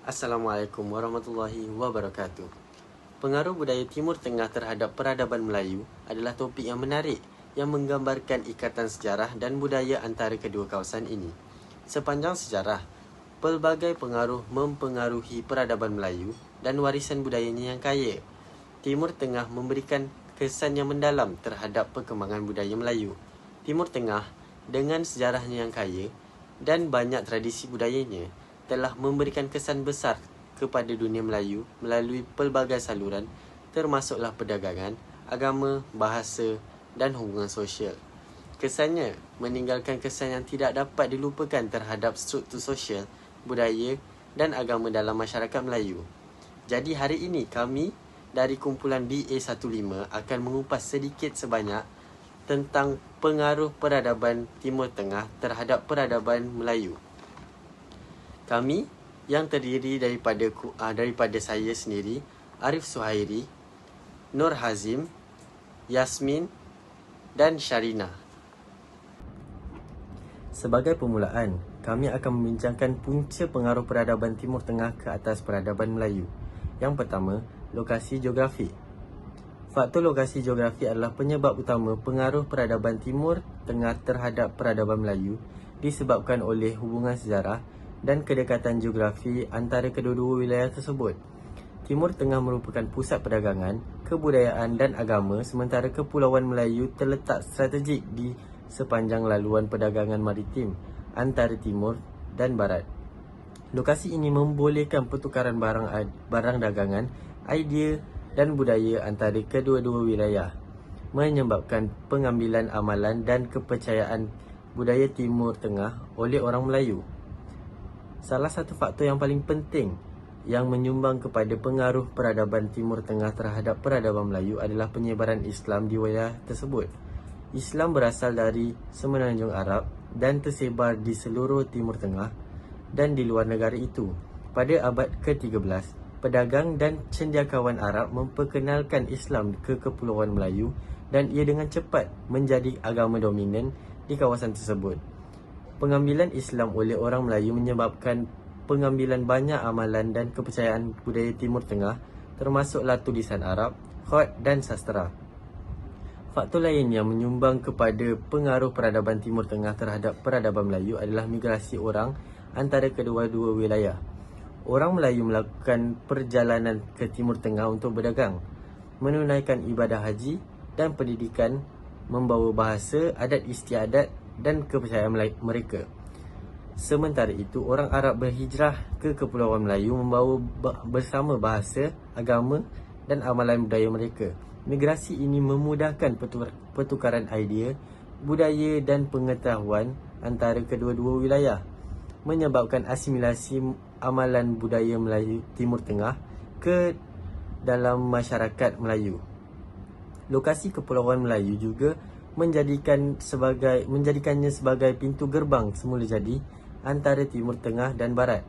Assalamualaikum warahmatullahi wabarakatuh. Pengaruh budaya Timur Tengah terhadap peradaban Melayu adalah topik yang menarik yang menggambarkan ikatan sejarah dan budaya antara kedua kawasan ini. Sepanjang sejarah, pelbagai pengaruh mempengaruhi peradaban Melayu dan warisan budayanya yang kaya. Timur Tengah memberikan kesan yang mendalam terhadap perkembangan budaya Melayu. Timur Tengah dengan sejarahnya yang kaya dan banyak tradisi budayanya telah memberikan kesan besar kepada dunia Melayu melalui pelbagai saluran termasuklah perdagangan, agama, bahasa dan hubungan sosial. Kesannya meninggalkan kesan yang tidak dapat dilupakan terhadap struktur sosial, budaya dan agama dalam masyarakat Melayu. Jadi hari ini kami dari kumpulan BA15 akan mengupas sedikit sebanyak tentang pengaruh peradaban Timur Tengah terhadap peradaban Melayu. Kami yang terdiri daripada saya sendiri, Arif Suhairi, Nur Hazim, Yasmin dan Sharina. Sebagai permulaan, kami akan membincangkan punca pengaruh peradaban Timur Tengah ke atas peradaban Melayu. Yang pertama, lokasi geografi. Faktor lokasi geografi adalah penyebab utama pengaruh peradaban Timur Tengah terhadap peradaban Melayu disebabkan oleh hubungan sejarah dan kedekatan geografi antara kedua-dua wilayah tersebut. Timur Tengah merupakan pusat perdagangan, kebudayaan dan agama, sementara Kepulauan Melayu terletak strategik di sepanjang laluan perdagangan maritim antara timur dan barat. Lokasi ini membolehkan pertukaran barang dagangan, idea dan budaya antara kedua-dua wilayah, menyebabkan pengambilan amalan dan kepercayaan budaya Timur Tengah oleh orang Melayu. Salah satu faktor yang paling penting yang menyumbang kepada pengaruh peradaban Timur Tengah terhadap peradaban Melayu adalah penyebaran Islam di wilayah tersebut. Islam berasal dari Semenanjung Arab dan tersebar di seluruh Timur Tengah dan di luar negara itu. Pada abad ke-13, pedagang dan cendekiawan Arab memperkenalkan Islam ke Kepulauan Melayu dan ia dengan cepat menjadi agama dominan di kawasan tersebut. Pengambilan Islam oleh orang Melayu menyebabkan pengambilan banyak amalan dan kepercayaan budaya Timur Tengah, termasuklah tulisan Arab, khat dan sastra. Faktor lain yang menyumbang kepada pengaruh peradaban Timur Tengah terhadap peradaban Melayu adalah migrasi orang antara kedua-dua wilayah. Orang Melayu melakukan perjalanan ke Timur Tengah untuk berdagang, menunaikan ibadah haji dan pendidikan, membawa bahasa, adat istiadat dan kepercayaan mereka. Sementara itu, orang Arab berhijrah ke Kepulauan Melayu membawa bersama bahasa, agama dan amalan budaya mereka. Migrasi ini memudahkan pertukaran idea, budaya dan pengetahuan antara kedua-dua wilayah, menyebabkan asimilasi amalan budaya Melayu Timur Tengah ke dalam masyarakat Melayu. Lokasi Kepulauan Melayu juga menjadikannya sebagai pintu gerbang semula jadi antara Timur Tengah dan Barat,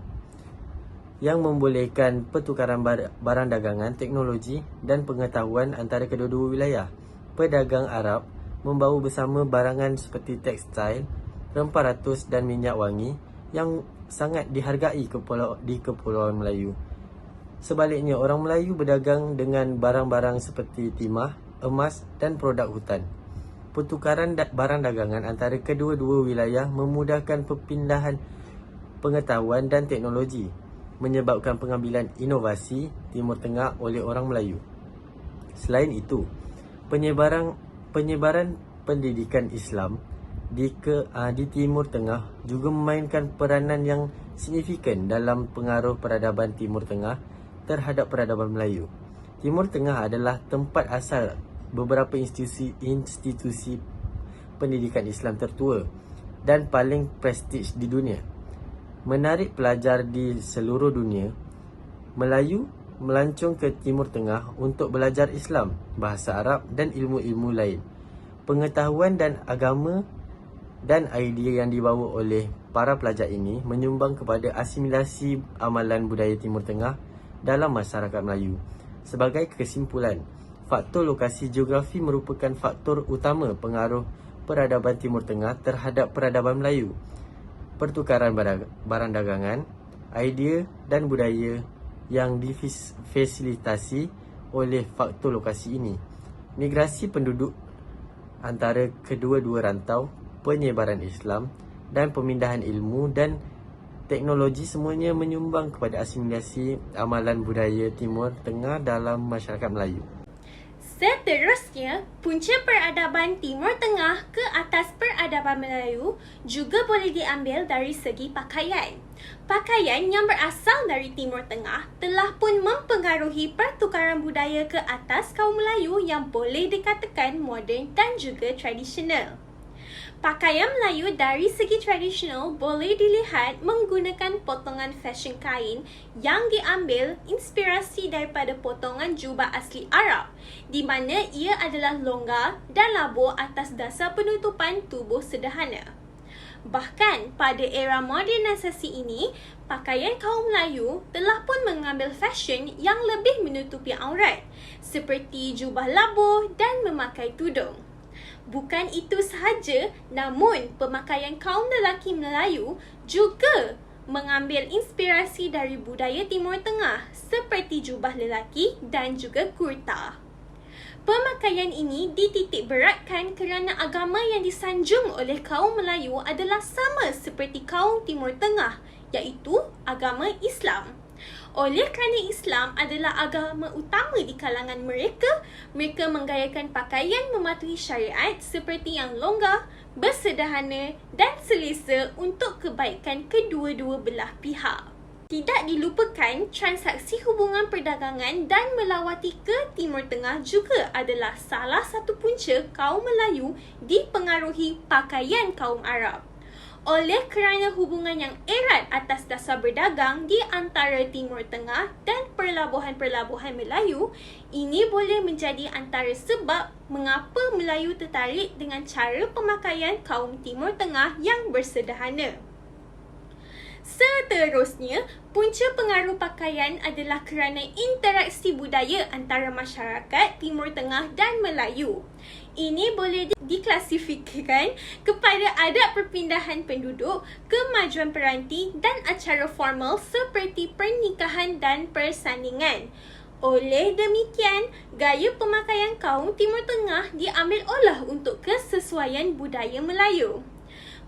yang membolehkan pertukaran barang dagangan, teknologi dan pengetahuan antara kedua-dua wilayah. Pedagang Arab membawa bersama barangan seperti tekstil, rempah ratus dan minyak wangi yang sangat dihargai di Kepulauan Melayu. Sebaliknya, orang Melayu berdagang dengan barang-barang seperti timah, emas dan produk hutan. Pertukaran barang dagangan antara kedua-dua wilayah memudahkan perpindahan pengetahuan dan teknologi, menyebabkan pengambilan inovasi Timur Tengah oleh orang Melayu. Selain itu, penyebaran pendidikan Islam di Timur Tengah juga memainkan peranan yang signifikan dalam pengaruh peradaban Timur Tengah terhadap peradaban Melayu. Timur Tengah adalah tempat asal beberapa institusi pendidikan Islam tertua dan paling prestij di dunia. Menarik pelajar di seluruh dunia, Melayu melancong ke Timur Tengah untuk belajar Islam, bahasa Arab dan ilmu-ilmu lain. Pengetahuan dan agama dan idea yang dibawa oleh para pelajar ini menyumbang kepada asimilasi amalan budaya Timur Tengah dalam masyarakat Melayu. Sebagai kesimpulan, faktor lokasi geografi merupakan faktor utama pengaruh peradaban Timur Tengah terhadap peradaban Melayu. Pertukaran barang dagangan, idea dan budaya yang difasilitasi oleh faktor lokasi ini. Migrasi penduduk antara kedua-dua rantau, penyebaran Islam dan pemindahan ilmu dan teknologi semuanya menyumbang kepada asimilasi amalan budaya Timur Tengah dalam masyarakat Melayu. Seterusnya, punca peradaban Timur Tengah ke atas peradaban Melayu juga boleh diambil dari segi pakaian. Pakaian yang berasal dari Timur Tengah telah pun mempengaruhi pertukaran budaya ke atas kaum Melayu yang boleh dikatakan moden dan juga tradisional. Pakaian Melayu dari segi tradisional boleh dilihat menggunakan potongan fashion kain yang diambil inspirasi daripada potongan jubah asli Arab, di mana ia adalah longgar dan labuh atas dasar penutupan tubuh sederhana. Bahkan pada era modernisasi ini, pakaian kaum Melayu telah pun mengambil fashion yang lebih menutupi aurat, seperti jubah labuh dan memakai tudung. Bukan itu sahaja, namun pemakaian kaum lelaki Melayu juga mengambil inspirasi dari budaya Timur Tengah seperti jubah lelaki dan juga kurta. Pemakaian ini dititik beratkan kerana agama yang disanjung oleh kaum Melayu adalah sama seperti kaum Timur Tengah, iaitu agama Islam. Oleh kerana Islam adalah agama utama di kalangan mereka, mereka menggayakan pakaian mematuhi syariat seperti yang longgar, bersederhana dan selesa untuk kebaikan kedua-dua belah pihak. Tidak dilupakan, transaksi hubungan perdagangan dan melawati ke Timur Tengah juga adalah salah satu punca kaum Melayu dipengaruhi pakaian kaum Arab. Oleh kerana hubungan yang erat atas dasar berdagang di antara Timur Tengah dan perlabuhan-perlabuhan Melayu, ini boleh menjadi antara sebab mengapa Melayu tertarik dengan cara pemakaian kaum Timur Tengah yang bersederhana. Seterusnya, punca pengaruh pakaian adalah kerana interaksi budaya antara masyarakat Timur Tengah dan Melayu. Ini boleh diklasifikasikan kepada adat perpindahan penduduk, kemajuan peranti dan acara formal seperti pernikahan dan persandingan. Oleh demikian, gaya pemakaian kaum Timur Tengah diambil olah untuk kesesuaian budaya Melayu.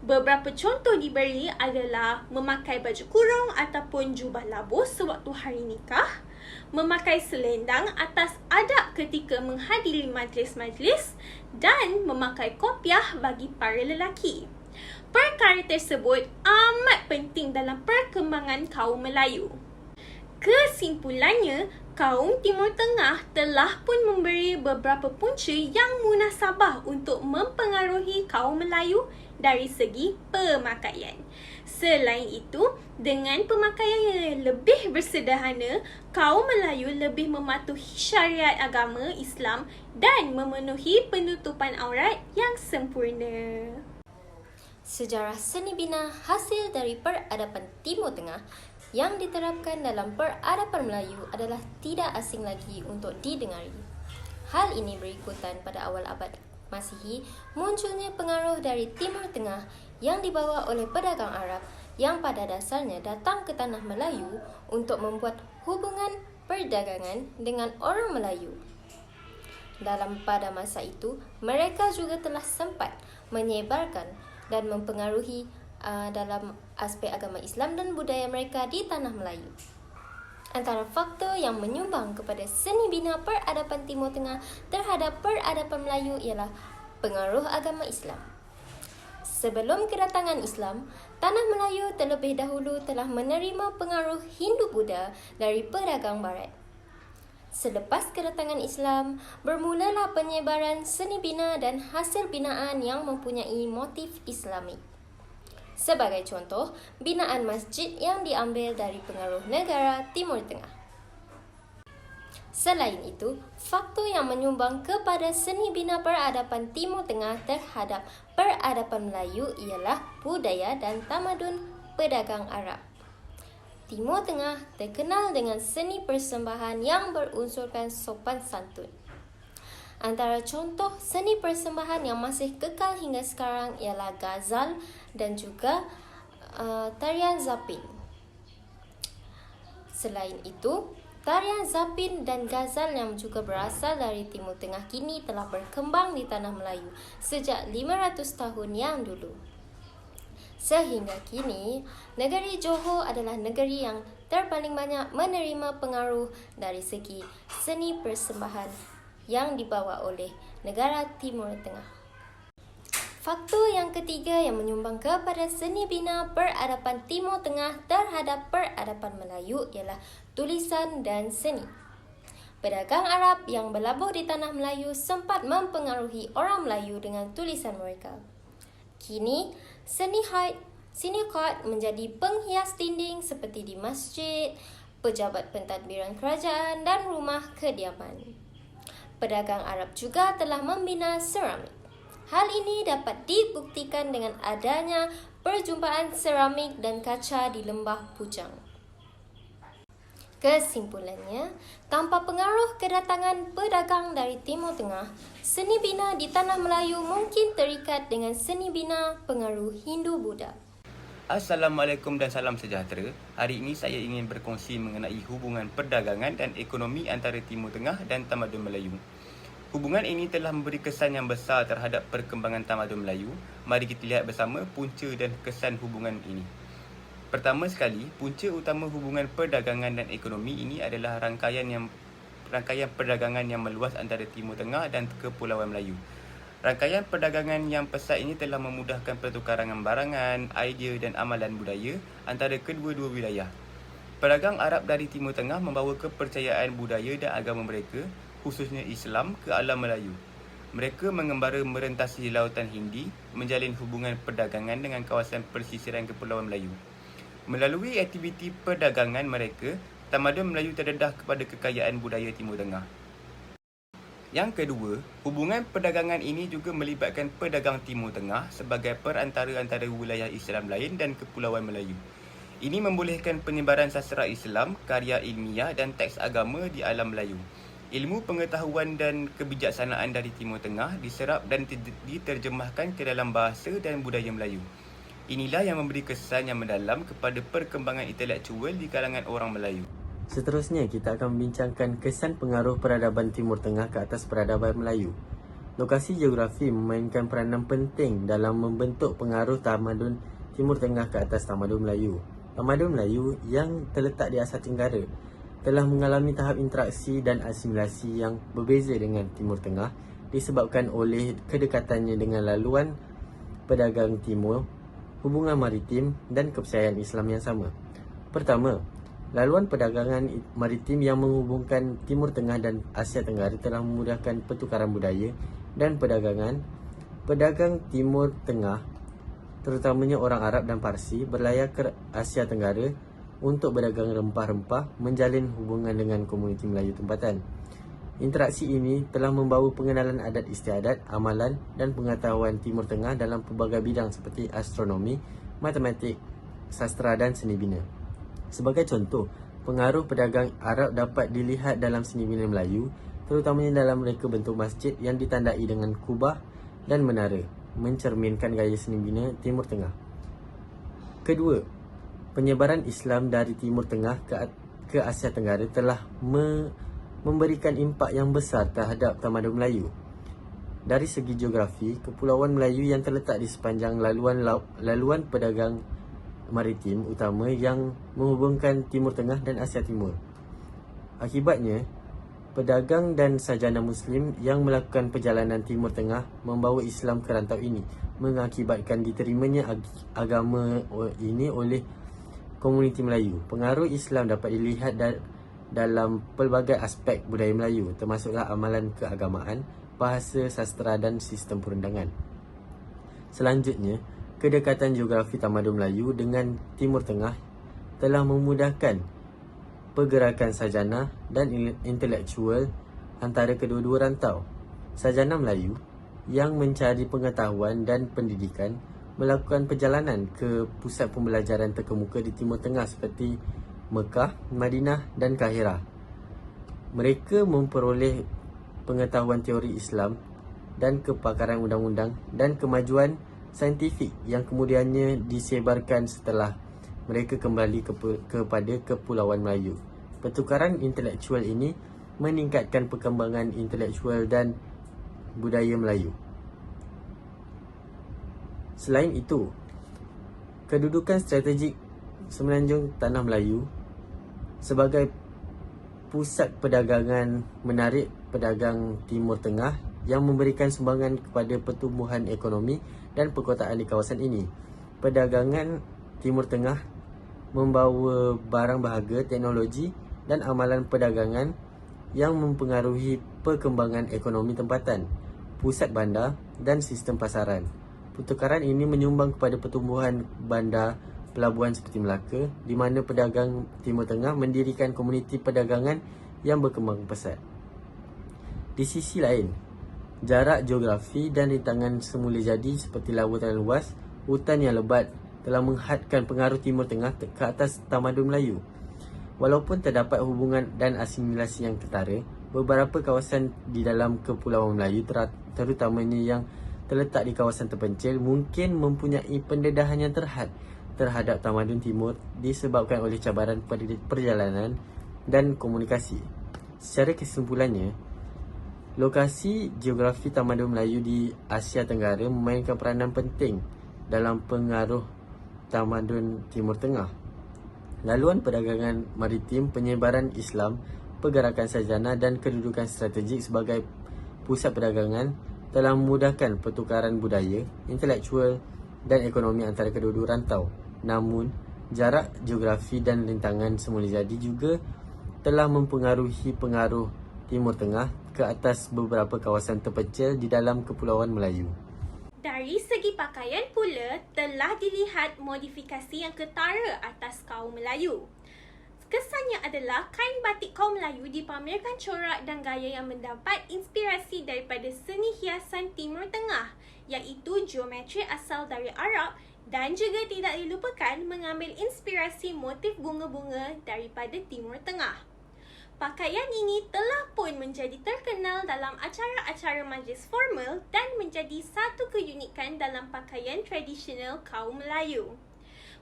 Beberapa contoh diberi adalah memakai baju kurung ataupun jubah labuh sewaktu hari nikah, memakai selendang atas adab ketika menghadiri majlis-majlis dan memakai kopiah bagi para lelaki. Perkara tersebut amat penting dalam perkembangan kaum Melayu. Kesimpulannya, kaum Timur Tengah telah pun memberi beberapa punca yang munasabah untuk mempengaruhi kaum Melayu dari segi pemakaian. Selain itu, dengan pemakaian yang lebih bersederhana, kaum Melayu lebih mematuhi syariat agama Islam dan memenuhi penutupan aurat yang sempurna. Sejarah seni bina hasil dari peradaban Timur Tengah yang diterapkan dalam peradaban Melayu adalah tidak asing lagi untuk didengari. Hal ini berikutan pada awal abad Masihi, munculnya pengaruh dari Timur Tengah yang dibawa oleh pedagang Arab yang pada dasarnya datang ke tanah Melayu untuk membuat hubungan perdagangan dengan orang Melayu. Pada masa itu, mereka juga telah sempat menyebarkan dan mempengaruhi dalam aspek agama Islam dan budaya mereka di tanah Melayu. Antara faktor yang menyumbang kepada seni bina peradaban Timur Tengah terhadap peradaban Melayu ialah pengaruh agama Islam. Sebelum kedatangan Islam, tanah Melayu terlebih dahulu telah menerima pengaruh Hindu-Buddha dari pedagang Barat. Selepas kedatangan Islam, bermulalah penyebaran seni bina dan hasil binaan yang mempunyai motif Islami. Sebagai contoh, binaan masjid yang diambil dari pengaruh negara Timur Tengah. Selain itu, faktor yang menyumbang kepada seni bina peradaban Timur Tengah terhadap peradaban Melayu ialah budaya dan tamadun pedagang Arab. Timur Tengah terkenal dengan seni persembahan yang berunsurkan sopan santun. Antara contoh seni persembahan yang masih kekal hingga sekarang ialah ghazal dan juga tarian zapin. Selain itu, tarian zapin dan ghazal yang juga berasal dari Timur Tengah kini telah berkembang di tanah Melayu sejak 500 tahun yang dulu. Sehingga kini, negeri Johor adalah negeri yang terpaling banyak menerima pengaruh dari segi seni persembahan yang dibawa oleh negara Timur Tengah. Faktor yang ketiga yang menyumbang kepada seni bina peradaban Timur Tengah terhadap peradaban Melayu ialah tulisan dan seni. Pedagang Arab yang berlabuh di tanah Melayu sempat mempengaruhi orang Melayu dengan tulisan mereka. Kini, seni khat menjadi penghias dinding seperti di masjid, pejabat pentadbiran kerajaan dan rumah kediaman. Pedagang Arab juga telah membina seramik. Hal ini dapat dibuktikan dengan adanya perjumpaan seramik dan kaca di Lembah Pujang. Kesimpulannya, tanpa pengaruh kedatangan pedagang dari Timur Tengah, seni bina di tanah Melayu mungkin terikat dengan seni bina pengaruh Hindu-Buddha. Assalamualaikum dan salam sejahtera. Hari ini saya ingin berkongsi mengenai hubungan perdagangan dan ekonomi antara Timur Tengah dan tamadun Melayu. Hubungan ini telah memberi kesan yang besar terhadap perkembangan tamadun Melayu. Mari kita lihat bersama punca dan kesan hubungan ini. Pertama sekali, punca utama hubungan perdagangan dan ekonomi ini adalah rangkaian perdagangan yang meluas antara Timur Tengah dan Kepulauan Melayu. Rangkaian perdagangan yang pesat ini telah memudahkan pertukaran barangan, idea dan amalan budaya antara kedua-dua wilayah. Pedagang Arab dari Timur Tengah membawa kepercayaan budaya dan agama mereka, khususnya Islam, ke alam Melayu. Mereka mengembara merentasi lautan Hindi, menjalin hubungan perdagangan dengan kawasan persisiran Kepulauan Melayu. Melalui aktiviti perdagangan mereka, tamadun Melayu terdedah kepada kekayaan budaya Timur Tengah. Yang kedua, hubungan perdagangan ini juga melibatkan pedagang Timur Tengah sebagai perantara antara wilayah Islam lain dan Kepulauan Melayu. Ini membolehkan penyebaran sastra Islam, karya ilmiah dan teks agama di alam Melayu. Ilmu pengetahuan dan kebijaksanaan dari Timur Tengah diserap dan diterjemahkan ke dalam bahasa dan budaya Melayu. Inilah yang memberi kesan yang mendalam kepada perkembangan intelektual di kalangan orang Melayu. Seterusnya, kita akan membincangkan kesan pengaruh peradaban Timur Tengah ke atas peradaban Melayu. Lokasi geografi memainkan peranan penting dalam membentuk pengaruh tamadun Timur Tengah ke atas tamadun Melayu. Tamadun Melayu yang terletak di Asia Tenggara telah mengalami tahap interaksi dan asimilasi yang berbeza dengan Timur Tengah disebabkan oleh kedekatannya dengan laluan pedagang timur, hubungan maritim dan kepercayaan Islam yang sama. Pertama, laluan perdagangan maritim yang menghubungkan Timur Tengah dan Asia Tenggara telah memudahkan pertukaran budaya dan perdagangan. Pedagang Timur Tengah, terutamanya orang Arab dan Parsi, berlayar ke Asia Tenggara untuk berdagang rempah-rempah, menjalin hubungan dengan komuniti Melayu tempatan. Interaksi ini telah membawa pengenalan adat istiadat, amalan dan pengetahuan Timur Tengah dalam pelbagai bidang seperti astronomi, matematik, sastra dan seni bina. Sebagai contoh, pengaruh pedagang Arab dapat dilihat dalam seni bina Melayu, terutamanya dalam reka bentuk masjid yang ditandai dengan kubah dan menara, mencerminkan gaya seni bina Timur Tengah. Kedua, penyebaran Islam dari Timur Tengah ke Asia Tenggara telah memberikan impak yang besar terhadap tamadun Melayu. Dari segi geografi, Kepulauan Melayu yang terletak di sepanjang laluan pedagang maritim utama yang menghubungkan Timur Tengah dan Asia Timur. Akibatnya, pedagang dan sarjana Muslim yang melakukan perjalanan Timur Tengah membawa Islam ke rantau ini, mengakibatkan diterimanya agama ini oleh komuniti Melayu. Pengaruh Islam dapat dilihat dalam pelbagai aspek budaya Melayu, termasuklah amalan keagamaan, bahasa, sastra dan sistem perundangan. Selanjutnya, kedekatan geografi tamadun Melayu dengan Timur Tengah telah memudahkan pergerakan sarjana dan intelektual antara kedua-dua rantau. Sarjana Melayu yang mencari pengetahuan dan pendidikan melakukan perjalanan ke pusat pembelajaran terkemuka di Timur Tengah seperti Mekah, Madinah dan Kahirah. Mereka memperoleh pengetahuan teori Islam dan kepakaran undang-undang dan kemajuan saintifik yang kemudiannya disebarkan setelah mereka kembali kepada Kepulauan Melayu. Pertukaran intelektual ini meningkatkan perkembangan intelektual dan budaya Melayu. Selain itu, kedudukan strategik Semenanjung Tanah Melayu sebagai pusat perdagangan menarik pedagang Timur Tengah yang memberikan sumbangan kepada pertumbuhan ekonomi dan perkotaan di kawasan ini. Perdagangan Timur Tengah membawa barang berharga, teknologi dan amalan perdagangan yang mempengaruhi perkembangan ekonomi tempatan, pusat bandar dan sistem pasaran. Pertukaran ini menyumbang kepada pertumbuhan bandar pelabuhan seperti Melaka, di mana pedagang Timur Tengah mendirikan komuniti perdagangan yang berkembang pesat. Di sisi lain, jarak geografi dan rintangan semula jadi seperti lautan luas, hutan yang lebat telah menghadkan pengaruh Timur Tengah ke atas tamadun Melayu. Walaupun terdapat hubungan dan asimilasi yang ketara, beberapa kawasan di dalam Kepulauan Melayu, terutamanya yang terletak di kawasan terpencil, mungkin mempunyai pendedahan yang terhad terhadap tamadun Timur disebabkan oleh cabaran perjalanan dan komunikasi. Secara kesimpulannya, lokasi geografi tamadun Melayu di Asia Tenggara memainkan peranan penting dalam pengaruh tamadun Timur Tengah. Laluan perdagangan maritim, penyebaran Islam, pergerakan sarjana dan kedudukan strategik sebagai pusat perdagangan telah memudahkan pertukaran budaya, intelektual dan ekonomi antara kedua-dua rantau. Namun, jarak geografi dan rintangan semula jadi juga telah mempengaruhi pengaruh Timur Tengah ke atas beberapa kawasan terpencil di dalam Kepulauan Melayu. Dari segi pakaian pula, telah dilihat modifikasi yang ketara atas kaum Melayu. Kesannya adalah kain batik kaum Melayu dipamerkan corak dan gaya yang mendapat inspirasi daripada seni hiasan Timur Tengah, iaitu geometri asal dari Arab, dan juga tidak dilupakan mengambil inspirasi motif bunga-bunga daripada Timur Tengah. Pakaian ini telah pun menjadi terkenal dalam acara-acara majlis formal dan menjadi satu keunikan dalam pakaian tradisional kaum Melayu.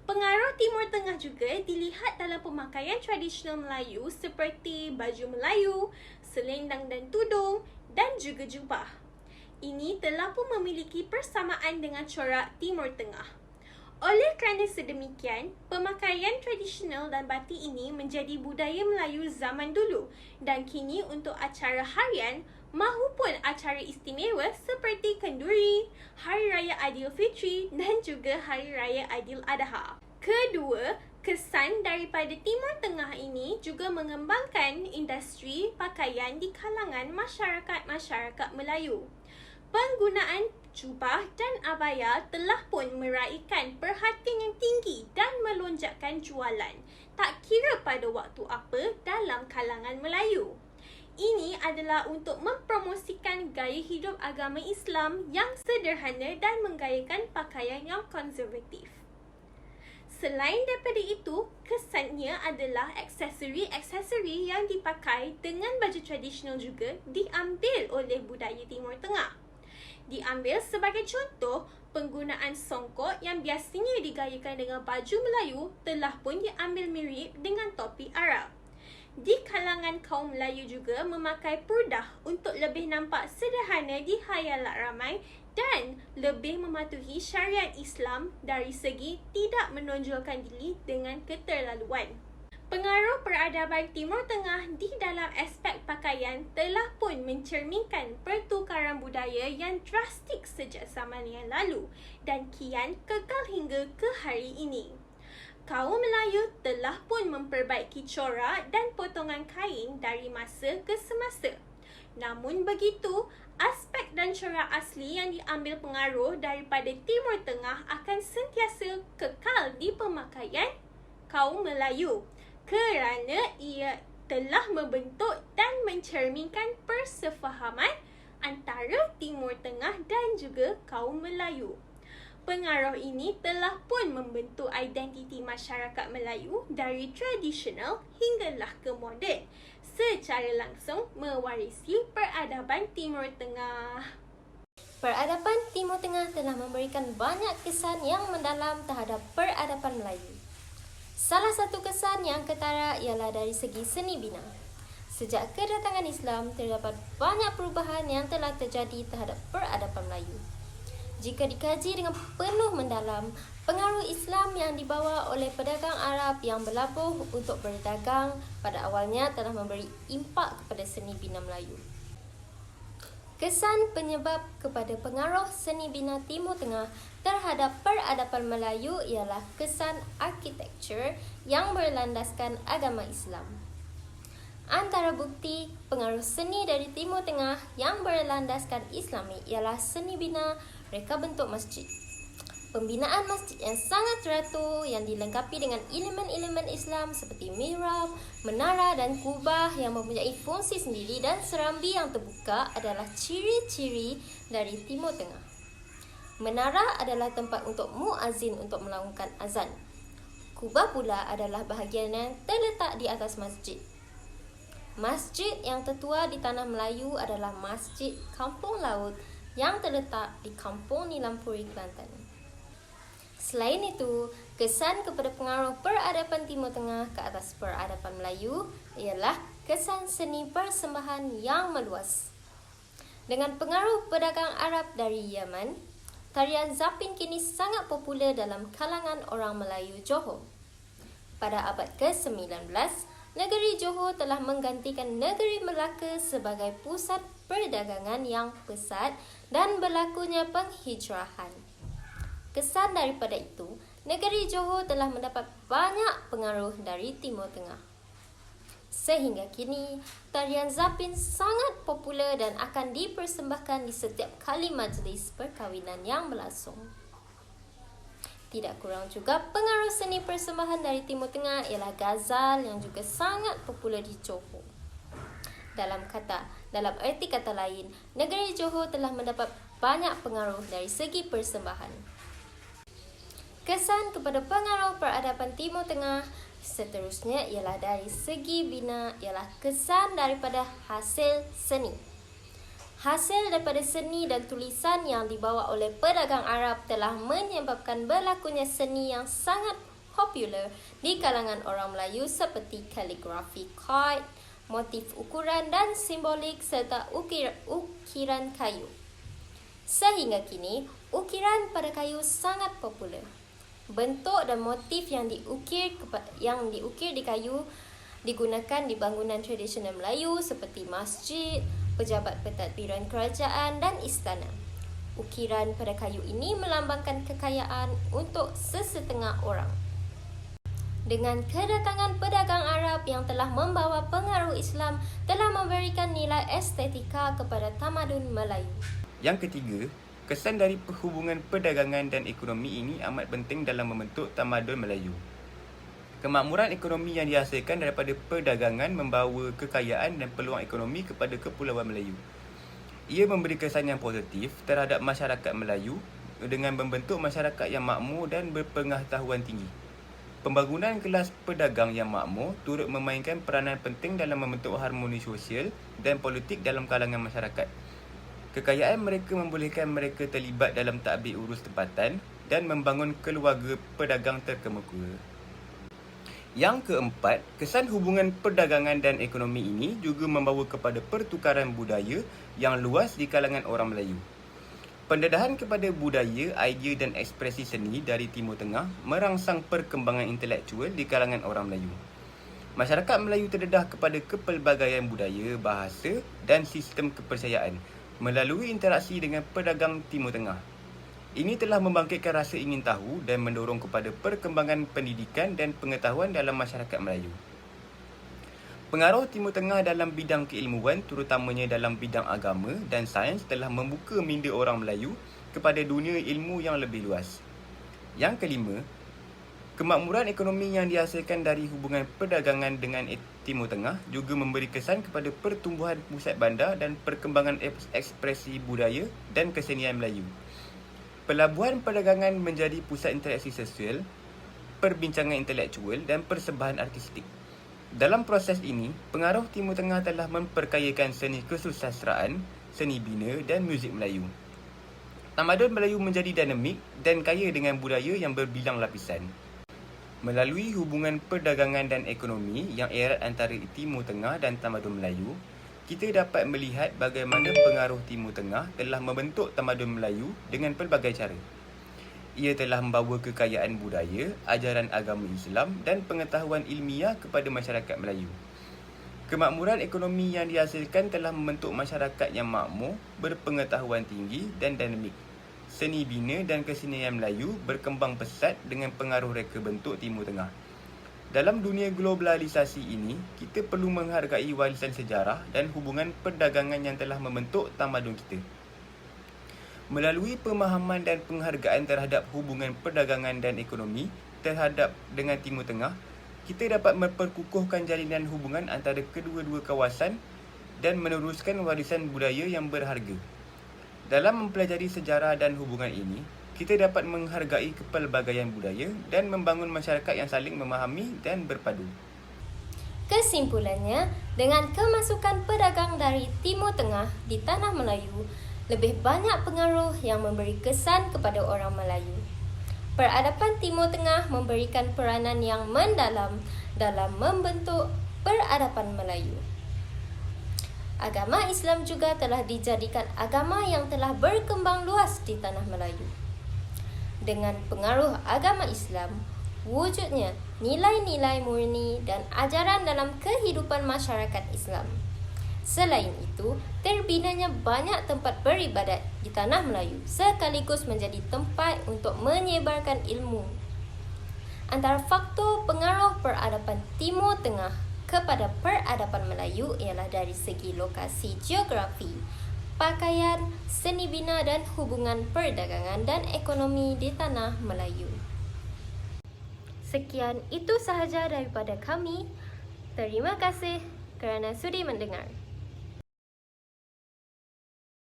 Pengaruh Timur Tengah juga dilihat dalam pemakaian tradisional Melayu seperti baju Melayu, selendang dan tudung dan juga jubah. Ini telah pun memiliki persamaan dengan corak Timur Tengah. Oleh kerana sedemikian, pemakaian tradisional dan batik ini menjadi budaya Melayu zaman dulu dan kini untuk acara harian mahupun acara istimewa seperti kenduri, Hari Raya Aidilfitri dan juga Hari Raya Aidil Adha. Kedua, kesan daripada Timur Tengah ini juga mengembangkan industri pakaian di kalangan masyarakat Melayu. Penggunaan jubah dan abaya telah pun meraihkan perhatian yang tinggi dan melonjakkan jualan, tak kira pada waktu apa dalam kalangan Melayu. Ini adalah untuk mempromosikan gaya hidup agama Islam yang sederhana dan menggayakan pakaian yang konservatif. Selain daripada itu, kesannya adalah aksesori-aksesori yang dipakai dengan baju tradisional juga diambil oleh budaya Timur Tengah. Diambil sebagai contoh, penggunaan songkok yang biasanya digayakan dengan baju Melayu telah pun diambil mirip dengan topi Arab. Di kalangan kaum Melayu juga memakai purdah untuk lebih nampak sederhana di hayalan ramai dan lebih mematuhi syariat Islam dari segi tidak menonjolkan diri dengan keterlaluan. Pengaruh peradaban Timur Tengah di dalam aspek pakaian telah pun mencerminkan pertukaran budaya yang drastik sejak zaman yang lalu dan kian kekal hingga ke hari ini. Kaum Melayu telah pun memperbaiki corak dan potongan kain dari masa ke semasa. Namun begitu, aspek dan corak asli yang diambil pengaruh daripada Timur Tengah akan sentiasa kekal di pemakaian kaum Melayu, kerana ia telah membentuk dan mencerminkan persefahaman antara Timur Tengah dan juga kaum Melayu. Pengaruh ini telah pun membentuk identiti masyarakat Melayu dari tradisional hinggalah ke moden, secara langsung mewarisi peradaban Timur Tengah. Peradaban Timur Tengah telah memberikan banyak kesan yang mendalam terhadap peradaban Melayu. Salah satu kesan yang ketara ialah dari segi seni bina. Sejak kedatangan Islam, terdapat banyak perubahan yang telah terjadi terhadap peradaban Melayu. Jika dikaji dengan penuh mendalam, pengaruh Islam yang dibawa oleh pedagang Arab yang berlabuh untuk berdagang pada awalnya telah memberi impak kepada seni bina Melayu. Kesan penyebab kepada pengaruh seni bina Timur Tengah terhadap peradaban Melayu ialah kesan arkitektur yang berlandaskan agama Islam. Antara bukti pengaruh seni dari Timur Tengah yang berlandaskan Islami ialah seni bina reka bentuk masjid. Pembinaan masjid yang sangat teratur yang dilengkapi dengan elemen-elemen Islam seperti mihrab, menara dan kubah yang mempunyai fungsi sendiri dan serambi yang terbuka adalah ciri-ciri dari Timur Tengah. Menara adalah tempat untuk muazzin untuk melakukan azan. Kubah pula adalah bahagian yang terletak di atas masjid. Masjid yang tertua di tanah Melayu adalah Masjid Kampung Laut yang terletak di Kampung Nilampuri, Kelantan. Selain itu, kesan kepada pengaruh peradaban Timur Tengah ke atas peradaban Melayu ialah kesan seni persembahan yang meluas. Dengan pengaruh pedagang Arab dari Yaman, tarian zapin kini sangat popular dalam kalangan orang Melayu Johor. Pada abad ke-19, negeri Johor telah menggantikan negeri Melaka sebagai pusat perdagangan yang pesat dan berlakunya penghijrahan. Kesan daripada itu, negeri Johor telah mendapat banyak pengaruh dari Timur Tengah. Sehingga kini, tarian zapin sangat popular dan akan dipersembahkan di setiap kali majlis perkahwinan yang berlangsung. Tidak kurang juga, pengaruh seni persembahan dari Timur Tengah ialah ghazal yang juga sangat popular di Johor. Dalam erti kata lain, negeri Johor telah mendapat banyak pengaruh dari segi persembahan. Kesan kepada pengaruh peradaban Timur Tengah seterusnya ialah dari segi bina ialah kesan daripada hasil seni. Hasil daripada seni dan tulisan yang dibawa oleh pedagang Arab telah menyebabkan berlakunya seni yang sangat popular di kalangan orang Melayu seperti kaligrafi kart, motif ukuran dan simbolik serta ukiran kayu. Sehingga kini, ukiran pada kayu sangat popular. Bentuk dan motif yang diukir di kayu digunakan di bangunan tradisional Melayu seperti masjid, pejabat pentadbiran kerajaan dan istana. Ukiran pada kayu ini melambangkan kekayaan untuk sesetengah orang. Dengan kedatangan pedagang Arab yang telah membawa pengaruh Islam telah memberikan nilai estetika kepada tamadun Melayu. Yang ketiga, kesan dari hubungan perdagangan dan ekonomi ini amat penting dalam membentuk tamadun Melayu. Kemakmuran ekonomi yang dihasilkan daripada perdagangan membawa kekayaan dan peluang ekonomi kepada Kepulauan Melayu. Ia memberi kesan yang positif terhadap masyarakat Melayu dengan membentuk masyarakat yang makmur dan berpengetahuan tinggi. Pembangunan kelas pedagang yang makmur turut memainkan peranan penting dalam membentuk harmoni sosial dan politik dalam kalangan masyarakat. Kekayaan mereka membolehkan mereka terlibat dalam tadbir urus tempatan dan membangun keluarga pedagang terkemuka. Yang keempat, kesan hubungan perdagangan dan ekonomi ini juga membawa kepada pertukaran budaya yang luas di kalangan orang Melayu. Pendedahan kepada budaya, idea dan ekspresi seni dari Timur Tengah merangsang perkembangan intelektual di kalangan orang Melayu. Masyarakat Melayu terdedah kepada kepelbagaian budaya, bahasa dan sistem kepercayaan melalui interaksi dengan pedagang Timur Tengah. Ini telah membangkitkan rasa ingin tahu dan mendorong kepada perkembangan pendidikan dan pengetahuan dalam masyarakat Melayu. Pengaruh Timur Tengah dalam bidang keilmuan, terutamanya dalam bidang agama dan sains, telah membuka minda orang Melayu kepada dunia ilmu yang lebih luas. Yang kelima, kemakmuran ekonomi yang dihasilkan dari hubungan perdagangan dengan Timur Tengah juga memberi kesan kepada pertumbuhan pusat bandar dan perkembangan ekspresi budaya dan kesenian Melayu. Pelabuhan perdagangan menjadi pusat interaksi sosial, perbincangan intelektual dan persembahan artistik. Dalam proses ini, pengaruh Timur Tengah telah memperkayakan seni kesusastraan, seni bina dan muzik Melayu. Tamadun Melayu menjadi dinamik dan kaya dengan budaya yang berbilang lapisan. Melalui hubungan perdagangan dan ekonomi yang erat antara Timur Tengah dan Tamadun Melayu, kita dapat melihat bagaimana pengaruh Timur Tengah telah membentuk Tamadun Melayu dengan pelbagai cara. Ia telah membawa kekayaan budaya, ajaran agama Islam dan pengetahuan ilmiah kepada masyarakat Melayu. Kemakmuran ekonomi yang dihasilkan telah membentuk masyarakat yang makmur, berpengetahuan tinggi dan dinamik. Seni bina dan kesenian Melayu berkembang pesat dengan pengaruh reka bentuk Timur Tengah. Dalam dunia globalisasi ini, kita perlu menghargai warisan sejarah dan hubungan perdagangan yang telah membentuk tamadun kita. Melalui pemahaman dan penghargaan terhadap hubungan perdagangan dan ekonomi terhadap dengan Timur Tengah, kita dapat memperkukuhkan jalinan hubungan antara kedua-dua kawasan dan meneruskan warisan budaya yang berharga. Dalam mempelajari sejarah dan hubungan ini, kita dapat menghargai kepelbagaian budaya dan membangun masyarakat yang saling memahami dan berpadu. Kesimpulannya, dengan kemasukan pedagang dari Timur Tengah di tanah Melayu, lebih banyak pengaruh yang memberi kesan kepada orang Melayu. Peradaban Timur Tengah memberikan peranan yang mendalam dalam membentuk peradaban Melayu. Agama Islam juga telah dijadikan agama yang telah berkembang luas di tanah Melayu. Dengan pengaruh agama Islam, wujudnya nilai-nilai murni dan ajaran dalam kehidupan masyarakat Islam. Selain itu, terbinanya banyak tempat beribadat di tanah Melayu sekaligus menjadi tempat untuk menyebarkan ilmu. Antara faktor pengaruh peradaban Timur Tengah kepada peradaban Melayu ialah dari segi lokasi geografi, pakaian, seni bina dan hubungan perdagangan dan ekonomi di tanah Melayu. Sekian itu sahaja daripada kami. Terima kasih kerana sudi mendengar.